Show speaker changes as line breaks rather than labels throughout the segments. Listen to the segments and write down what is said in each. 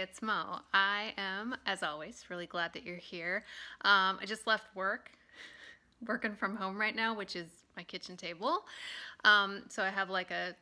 it's Mo. I am, as always, really glad that you're here. I just left working from home right now, which is my kitchen table. So I have like a,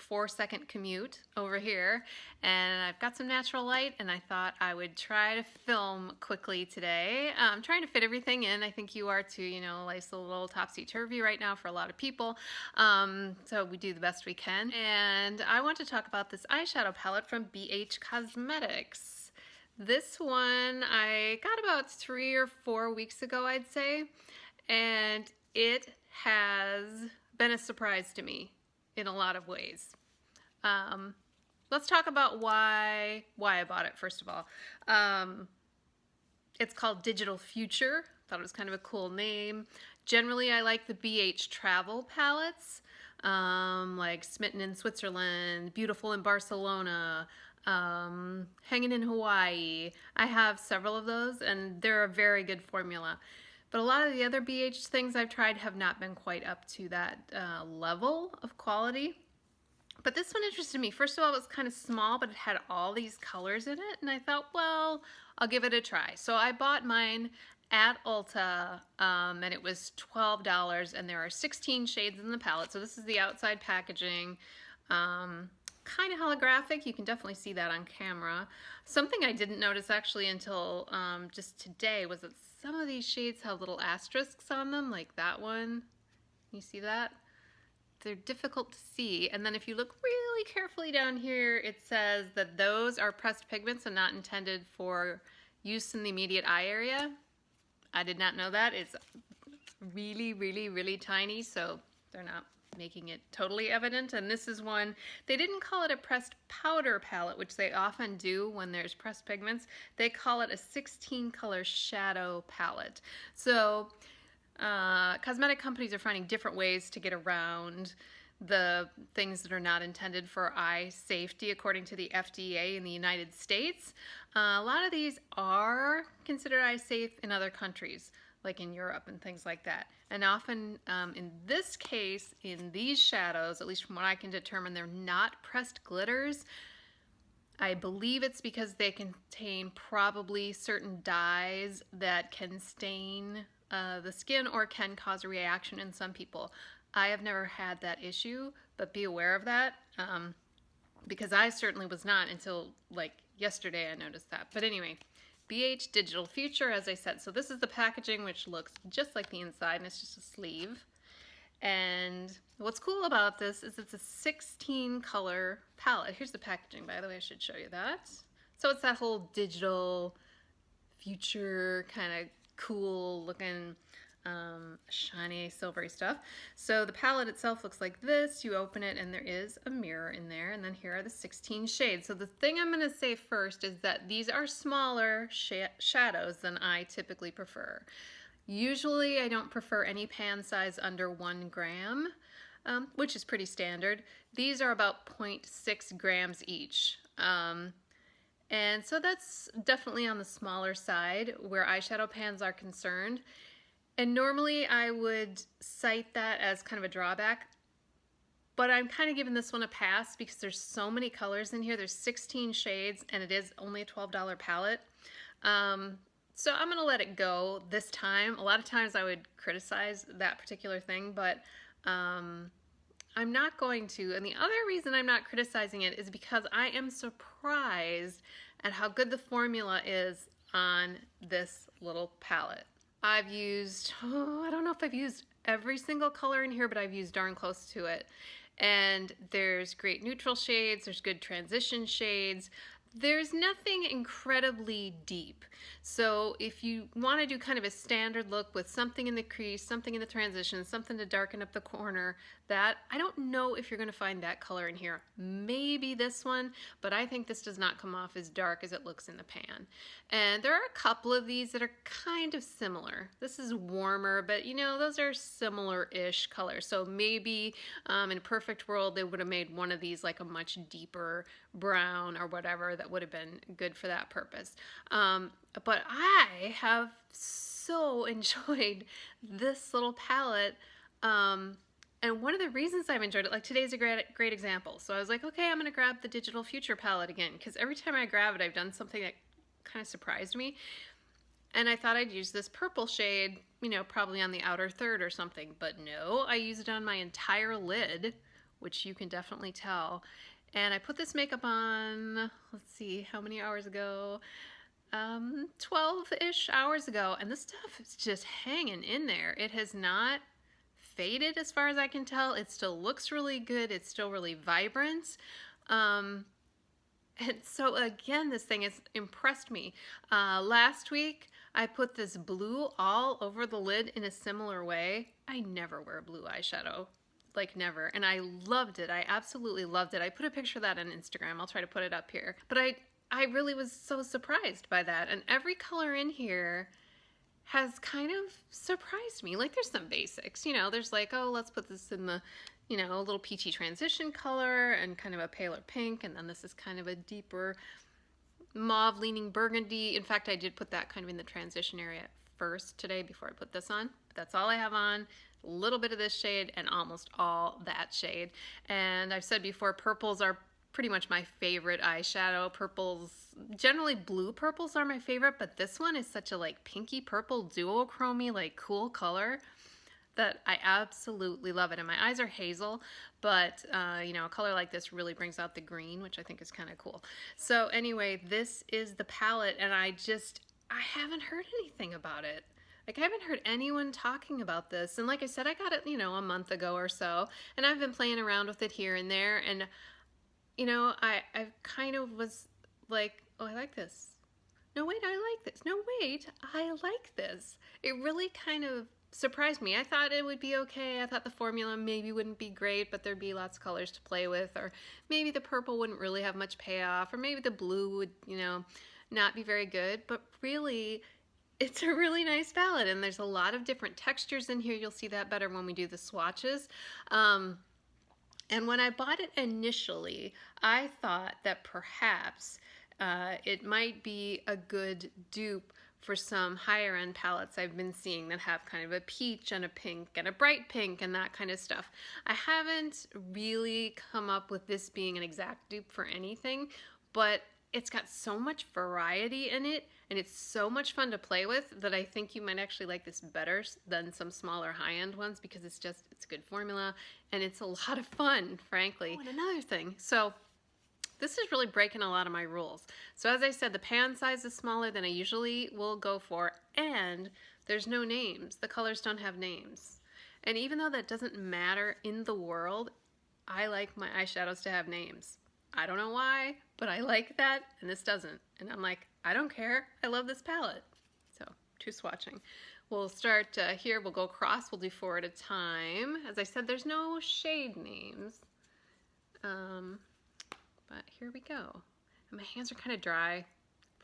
4-second commute over here, and I've got some natural light, and I thought I would try to film quickly today. I'm trying to fit everything in. I think you are too. Life's a little topsy-turvy right now for a lot of people, so we do the best we can. And I want to talk about this eyeshadow palette from BH Cosmetics. This one I got about 3 or 4 weeks ago, I'd say, and it has been a surprise to me in a lot of ways. Let's talk about why I bought it, first of all. It's called Digital Future. Thought it was kind of a cool name. Generally, I like the BH travel palettes, like Smitten in Switzerland, Beautiful in Barcelona, Hanging in Hawaii. I have several of those, and they're a very good formula. But a lot of the other BH things I've tried have not been quite up to that level of quality. But this one interested me. First of all, it was kind of small, but it had all these colors in it. And I thought, well, I'll give it a try. So I bought mine at Ulta, and it was $12. And there are 16 shades in the palette. So this is the outside packaging. Kind of holographic. You can definitely see that on camera. Something I didn't notice actually until just today was that some of these shades have little asterisks on them, like that one. You see that? They're difficult to see. And then if you look really carefully down here, it says that those are pressed pigments and not intended for use in the immediate eye area. I did not know that. It's really, really, really tiny, so they're not making it totally evident. And this is one, they didn't call it a pressed powder palette, which they often do when there's pressed pigments. They call it a 16 color shadow palette. So cosmetic companies are finding different ways to get around the things that are not intended for eye safety according to the FDA in the United States. A lot of these are considered eye safe in other countries, like in Europe and things like that. And often, in this case, in these shadows, at least from what I can determine, they're not pressed glitters. I believe it's because they contain probably certain dyes that can stain the skin or can cause a reaction in some people. I have never had that issue, but be aware of that, because I certainly was not until like yesterday I noticed that. But anyway, BH Digital Future, as I said. So this is the packaging, which looks just like the inside, and it's just a sleeve. And what's cool about this is it's a 16 color palette. Here's the packaging, by the way, I should show you that. So it's that whole digital future kind of cool looking shiny silvery stuff. So the palette itself looks like this. You open it and there is a mirror in there, and then here are the 16 shades. So the thing I'm going to say first is that these are smaller shadows than I typically prefer. Usually I don't prefer any pan size under 1 gram, which is pretty standard. These are about 0.6 grams each. And so that's definitely on the smaller side where eyeshadow pans are concerned. And normally I would cite that as kind of a drawback, but I'm kind of giving this one a pass because there's so many colors in here. There's 16 shades and it is only a $12 palette. So I'm gonna let it go this time. A lot of times I would criticize that particular thing, but I'm not going to. And the other reason I'm not criticizing it is because I am surprised at how good the formula is on this little palette. I've used, I don't know if I've used every single color in here, but I've used darn close to it. And there's great neutral shades, there's good transition shades. There's nothing incredibly deep. So if you want to do kind of a standard look with something in the crease, something in the transition, something to darken up the corner, that I don't know if you're going to find that color in here. Maybe this one, but I think this does not come off as dark as it looks in the pan. And there are a couple of these that are kind of similar. This is warmer, but those are similar-ish colors. So maybe in a perfect world they would have made one of these like a much deeper brown or whatever that would have been good for that purpose. But I have so enjoyed this little palette, And one of the reasons I've enjoyed it, like today's a great example. So I was like, okay, I'm gonna grab the Digital Future palette again, because every time I grab it, I've done something that kind of surprised me. And I thought I'd use this purple shade, you know, probably on the outer third or something, but no, I used it on my entire lid, which you can definitely tell. And I put this makeup on, let's see, how many hours ago? 12-ish hours ago, and this stuff is just hanging in there. It has not faded as far as I can tell. It still looks really good. It's still really vibrant. And so again, this thing has impressed me. Last week, I put this blue all over the lid in a similar way. I never wear blue eyeshadow, like never, and I loved it. I absolutely loved it. I put a picture of that on Instagram. I'll try to put it up here. But I really was so surprised by that, and every color in here has kind of surprised me. Like there's some basics, you know, there's like, oh, let's put this in the, you know, a little peachy transition color and kind of a paler pink, and then this is kind of a deeper mauve leaning burgundy. In fact, I did put that kind of in the transition area first today before I put this on, but that's all I have on. A little bit of this shade and almost all that shade. And I've said before, purples are pretty much my favorite eyeshadow. Purples, generally blue purples are my favorite, but this one is such a like pinky purple duochromy, like cool color that I absolutely love it. And my eyes are hazel, but you know, a color like this really brings out the green, which I think is kind of cool. So anyway, this is the palette, and I haven't heard anything about it. Like I haven't heard anyone talking about this. And like I said, I got it, you know, a month ago or so, and I've been playing around with it here and there. And you know, I kind of was like, oh, I like this. No, wait, I like this. No, wait, I like this. It really kind of surprised me. I thought it would be okay. I thought the formula maybe wouldn't be great, but there'd be lots of colors to play with, or maybe the purple wouldn't really have much payoff, or maybe the blue would, you know, not be very good. But really, it's a really nice palette, and there's a lot of different textures in here. You'll see that better when we do the swatches. And when I bought it initially, I thought that perhaps it might be a good dupe for some higher end palettes I've been seeing that have kind of a peach and a pink and a bright pink and that kind of stuff. I haven't really come up with this being an exact dupe for anything, but it's got so much variety in it, and it's so much fun to play with that I think you might actually like this better than some smaller high-end ones, because it's a good formula and it's a lot of fun, frankly. Oh, and another thing, so this is really breaking a lot of my rules. So as I said, the pan size is smaller than I usually will go for, and there's no names. The colors don't have names. And even though that doesn't matter in the world, I like my eyeshadows to have names. I don't know why, but I like that, and this doesn't. And I'm like, I don't care. I love this palette. So, to swatching. We'll start here. We'll go across. We'll do 4 at a time. As I said, there's no shade names. But here we go. And my hands are kind of dry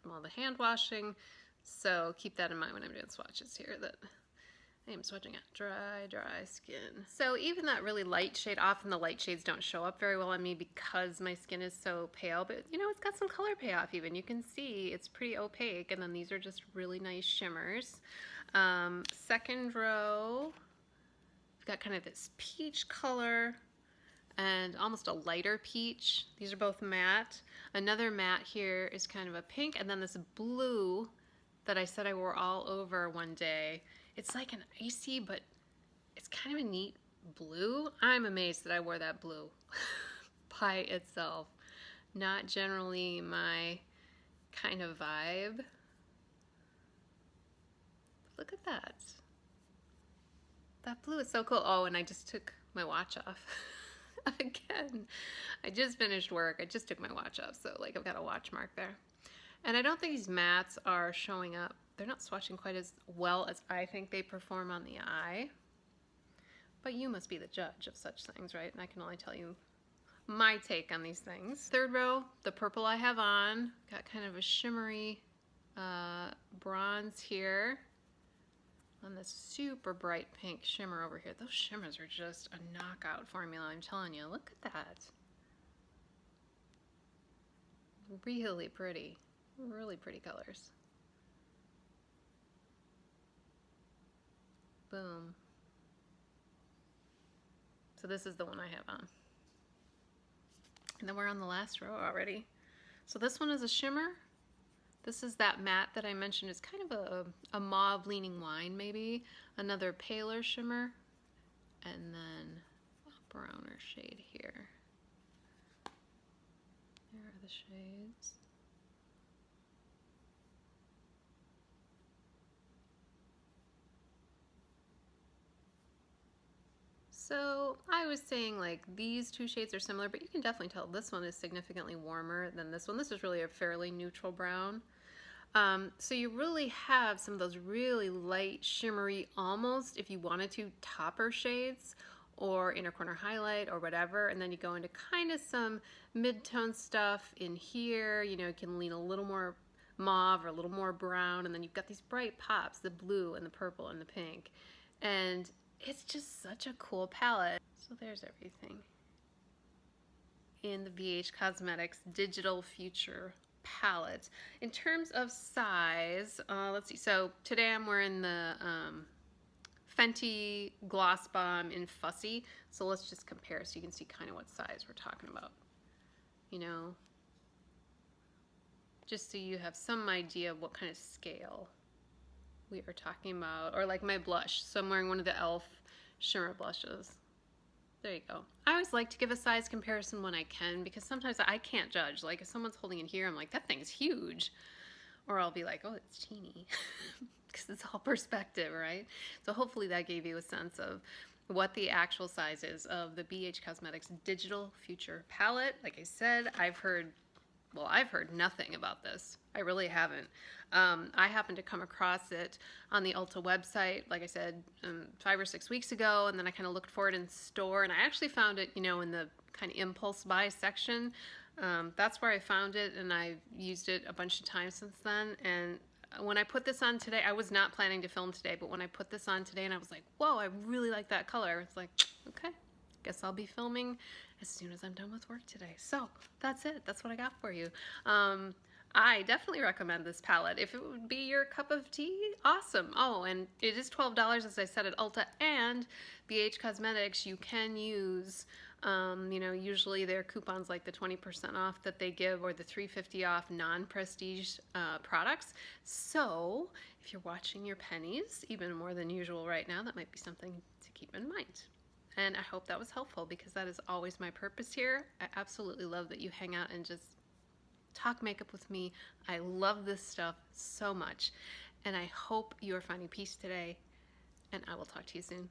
from all the hand washing, so keep that in mind when I'm doing swatches here, that I am swatching out dry skin. So even that really light shade, often the light shades don't show up very well on me because my skin is so pale, but you know, it's got some color payoff even. You can see it's pretty opaque, and then these are just really nice shimmers. Second row, we've got kind of this peach color and almost a lighter peach. These are both matte. Another matte here is kind of a pink, and then this blue that I said I wore all over one day. It's like an icy, but it's kind of a neat blue. I'm amazed that I wore that blue by itself. Not generally my kind of vibe. Look at that. That blue is so cool. Oh, and I just took my watch off. Again, I just finished work. I just took my watch off, so like I've got a watch mark there. And I don't think these mattes are showing up. They're not swatching quite as well as I think they perform on the eye. But you must be the judge of such things, right? And I can only tell you my take on these things. Third row, the purple I have on. Got kind of a shimmery bronze here. On this super bright pink shimmer over here. Those shimmers are just a knockout formula, I'm telling you. Look at that. Really pretty. Really pretty colors. Boom. So this is the one I have on. And then we're on the last row already. So this one is a shimmer. This is that matte that I mentioned is kind of a mauve leaning wine maybe. Another paler shimmer. And then a browner shade here. There are the shades. So I was saying like these two shades are similar, but you can definitely tell this one is significantly warmer than this one. This is really a fairly neutral brown. So you really have some of those really light, shimmery, almost, if you wanted to, topper shades or inner corner highlight or whatever, and then you go into kind of some mid-tone stuff in here. You know, you can lean a little more mauve or a little more brown, and then you've got these bright pops, the blue and the purple and the pink. And it's just such a cool palette. So there's everything in the BH Cosmetics Digital Future palette. In terms of size, let's see. So today I'm wearing the Fenty Gloss Bomb in Fussy. So let's just compare so you can see kind of what size we're talking about. You know, just so you have some idea of what kind of scale we are talking about. Or like my blush. So I'm wearing one of the e.l.f. shimmer blushes. There you go. I always like to give a size comparison when I can, because sometimes I can't judge. Like if someone's holding it here, I'm like, that thing's huge. Or I'll be like, oh, it's teeny. Because it's all perspective, right? So hopefully that gave you a sense of what the actual size is of the BH Cosmetics Digital Future palette. Like I said, I've heard nothing about this. I really haven't. I happened to come across it on the Ulta website, like I said, 5 or 6 weeks ago, and then I kind of looked for it in store, and I actually found it, you know, in the kind of impulse buy section. That's where I found it, and I've used it a bunch of times since then. And when I put this on today, I was not planning to film today, but when I put this on today and I was like, whoa, I really like that color. It's like, okay, guess I'll be filming as soon as I'm done with work today. So that's it. That's what I got for you. I definitely recommend this palette. If it would be your cup of tea, awesome. Oh, and it is $12, as I said, at Ulta and BH Cosmetics. You can use, you know, usually their coupons like the 20% off that they give, or the $3.50 off non-prestige products. So if you're watching your pennies, even more than usual right now, that might be something to keep in mind. And I hope that was helpful, because that is always my purpose here. I absolutely love that you hang out and just talk makeup with me. I love this stuff so much. And I hope you are finding peace today. And I will talk to you soon.